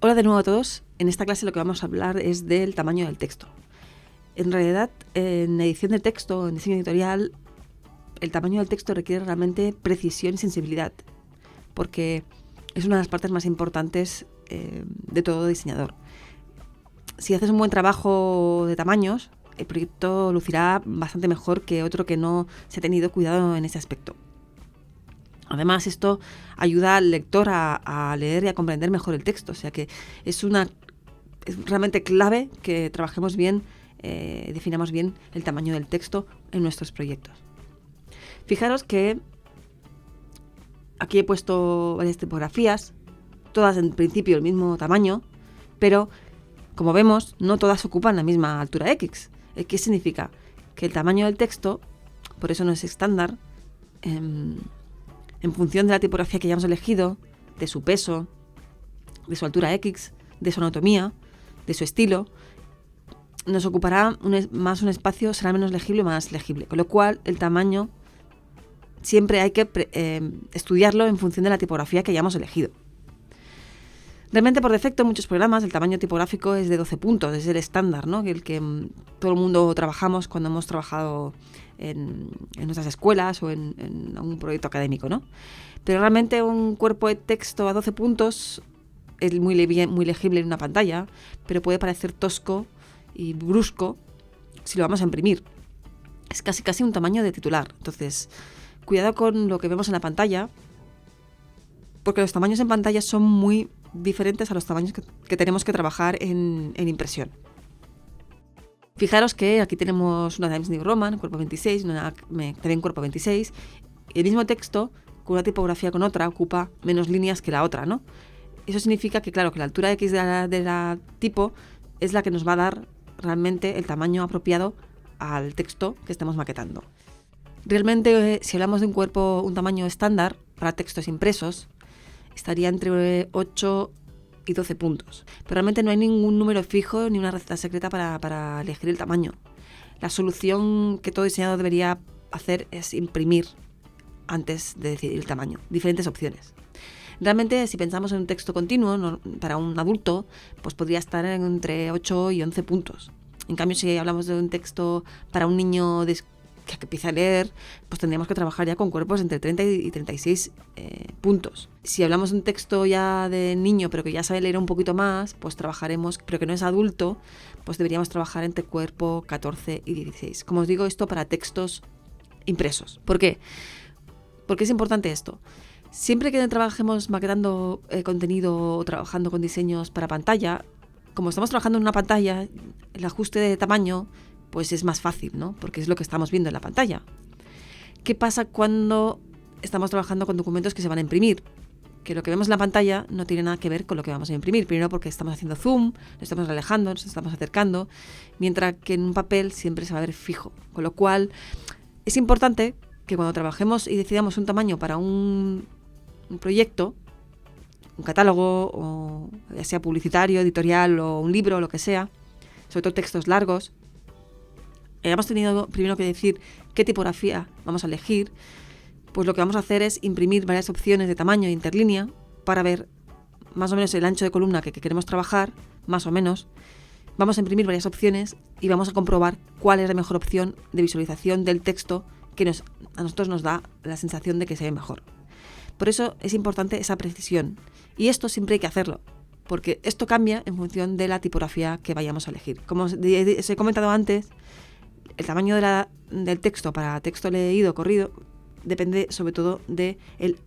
Hola de nuevo a todos. En esta clase lo que vamos a hablar es del tamaño del texto. En realidad, en edición de texto, en diseño editorial, el tamaño del texto requiere realmente precisión y sensibilidad, porque es una de las partes más importantes de todo diseñador. Si haces un buen trabajo de tamaños, el proyecto lucirá bastante mejor que otro que no se ha tenido cuidado en ese aspecto. Además, esto ayuda al lector a leer y a comprender mejor el texto. O sea que es realmente clave que trabajemos bien, definamos bien el tamaño del texto en nuestros proyectos. Fijaros que aquí he puesto varias tipografías, todas en principio el mismo tamaño, pero como vemos, no todas ocupan la misma altura X. ¿Qué significa? Que el tamaño del texto, por eso no es estándar, en función de la tipografía que hayamos elegido, de su peso, de su altura X, de su anatomía, de su estilo, nos ocupará más un espacio, será menos legible o más legible. Con lo cual, el tamaño siempre hay que estudiarlo en función de la tipografía que hayamos elegido. Realmente, por defecto, en muchos programas el tamaño tipográfico es de 12 puntos, es el estándar, ¿no? El que todo el mundo trabajamos cuando hemos trabajado en nuestras escuelas o en algún proyecto académico, ¿no? Pero realmente un cuerpo de texto a 12 puntos es muy legible en una pantalla, pero puede parecer tosco y brusco si lo vamos a imprimir. Es casi un tamaño de titular. Entonces, cuidado con lo que vemos en la pantalla, porque los tamaños en pantalla son muy diferentes a los tamaños que tenemos que trabajar en impresión. Fijaros que aquí tenemos una Times New Roman, cuerpo 26, una también cuerpo 26. El mismo texto, con una tipografía con otra, ocupa menos líneas que la otra, ¿no? Eso significa que, claro, que la altura X de la tipo es la que nos va a dar realmente el tamaño apropiado al texto que estemos maquetando. Realmente, si hablamos de un tamaño estándar para textos impresos, estaría entre 8 y 12 puntos. Pero realmente no hay ningún número fijo ni una receta secreta para elegir el tamaño. La solución que todo diseñador debería hacer es imprimir antes de decidir el tamaño. Diferentes opciones. Realmente, si pensamos en un texto continuo para un adulto, pues podría estar entre 8 y 11 puntos. En cambio, si hablamos de un texto para un niño que empieza a leer, pues tendríamos que trabajar ya con cuerpos entre 30 y 36 puntos. Si hablamos de un texto ya de niño, pero que ya sabe leer un poquito más, pues trabajaremos, pero que no es adulto, pues deberíamos trabajar entre cuerpo 14 y 16. Como os digo, esto para textos impresos. ¿Por qué? Porque es importante esto. Siempre que trabajemos maquetando contenido o trabajando con diseños para pantalla, como estamos trabajando en una pantalla, el ajuste de tamaño pues es más fácil, ¿no? Porque es lo que estamos viendo en la pantalla. ¿Qué pasa cuando estamos trabajando con documentos que se van a imprimir? Que lo que vemos en la pantalla no tiene nada que ver con lo que vamos a imprimir. Primero porque estamos haciendo zoom, nos estamos alejando, nos estamos acercando, mientras que en un papel siempre se va a ver fijo. Con lo cual, es importante que cuando trabajemos y decidamos un tamaño para un proyecto, un catálogo, o ya sea publicitario, editorial o un libro, lo que sea, sobre todo textos largos, hemos tenido primero que decir qué tipografía vamos a elegir, pues lo que vamos a hacer es imprimir varias opciones de tamaño e interlínea para ver más o menos el ancho de columna que queremos trabajar, más o menos. Vamos a imprimir varias opciones y vamos a comprobar cuál es la mejor opción de visualización del texto que a nosotros nos da la sensación de que se ve mejor. Por eso es importante esa precisión. Y esto siempre hay que hacerlo, porque esto cambia en función de la tipografía que vayamos a elegir. Como os he comentado antes, el tamaño del texto para texto leído corrido depende sobre todo de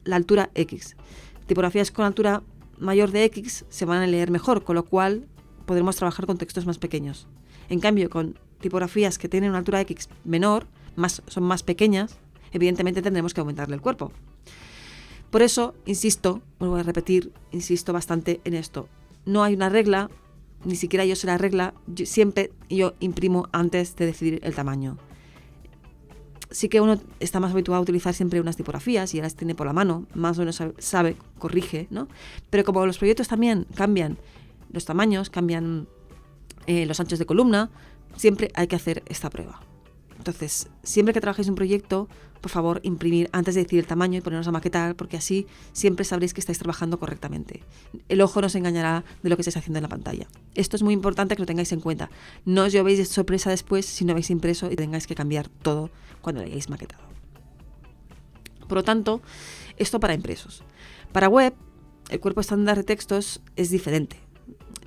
la altura X. Tipografías con altura mayor de X se van a leer mejor, con lo cual podremos trabajar con textos más pequeños. En cambio, con tipografías que tienen una altura X menor, son más pequeñas, evidentemente tendremos que aumentarle el cuerpo. Por eso, vuelvo a repetir, insisto bastante en esto. No hay una regla, ni siquiera yo sé la regla, siempre yo imprimo antes de decidir el tamaño. Sí que uno está más habituado a utilizar siempre unas tipografías y ya las tiene por la mano, más o menos sabe, corrige, ¿no? Pero como los proyectos también cambian los tamaños, cambian los anchos de columna, siempre hay que hacer esta prueba. Entonces, siempre que trabajéis un proyecto, por favor, imprimir antes de decir el tamaño y ponernos a maquetar, porque así siempre sabréis que estáis trabajando correctamente. El ojo no se engañará de lo que estáis haciendo en la pantalla. Esto es muy importante que lo tengáis en cuenta. No os llevéis de sorpresa después si no habéis impreso y tengáis que cambiar todo cuando lo hayáis maquetado. Por lo tanto, esto para impresos. Para web, el cuerpo estándar de textos es diferente.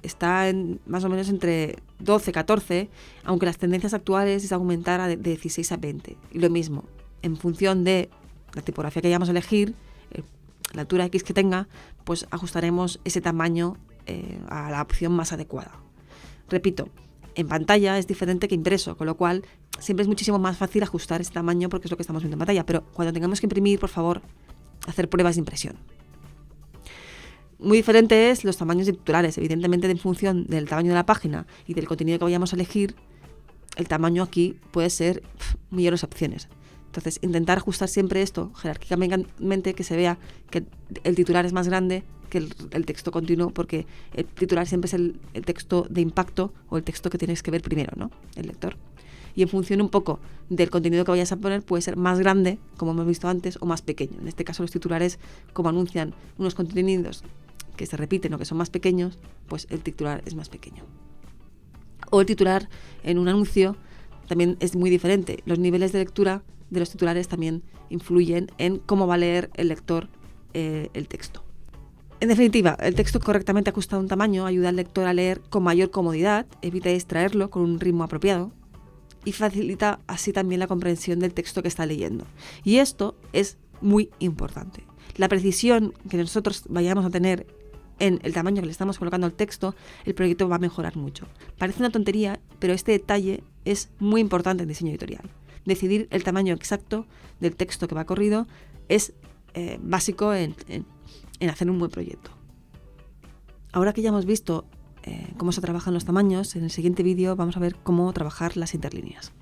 Está más o menos entre 12, 14, aunque las tendencias actuales es aumentar de 16 a 20. Y lo mismo, en función de la tipografía que vayamos a elegir, la altura X que tenga, pues ajustaremos ese tamaño a la opción más adecuada. Repito, en pantalla es diferente que impreso, con lo cual siempre es muchísimo más fácil ajustar ese tamaño porque es lo que estamos viendo en pantalla. Pero cuando tengamos que imprimir, por favor, hacer pruebas de impresión. Muy diferente es los tamaños de titulares. Evidentemente, en función del tamaño de la página y del contenido que vayamos a elegir, el tamaño aquí puede ser millones de opciones. Entonces, intentar ajustar siempre esto jerárquicamente, que se vea que el titular es más grande que el texto continuo, porque el titular siempre es el texto de impacto o el texto que tienes que ver primero, ¿no? El lector. Y en función un poco del contenido que vayas a poner, puede ser más grande, como hemos visto antes, o más pequeño. En este caso, los titulares, como anuncian unos contenidos que se repiten o que son más pequeños, pues el titular es más pequeño. O el titular en un anuncio también es muy diferente. Los niveles de lectura de los titulares también influyen en cómo va a leer el lector el texto. En definitiva, el texto correctamente ajustado a un tamaño ayuda al lector a leer con mayor comodidad, evita distraerlo con un ritmo apropiado y facilita así también la comprensión del texto que está leyendo. Y esto es muy importante. La precisión que nosotros vayamos a tener en el tamaño que le estamos colocando al texto, el proyecto va a mejorar mucho. Parece una tontería, pero este detalle es muy importante en diseño editorial. Decidir el tamaño exacto del texto que va corrido es básico en hacer un buen proyecto. Ahora que ya hemos visto cómo se trabajan los tamaños, en el siguiente vídeo vamos a ver cómo trabajar las interlíneas.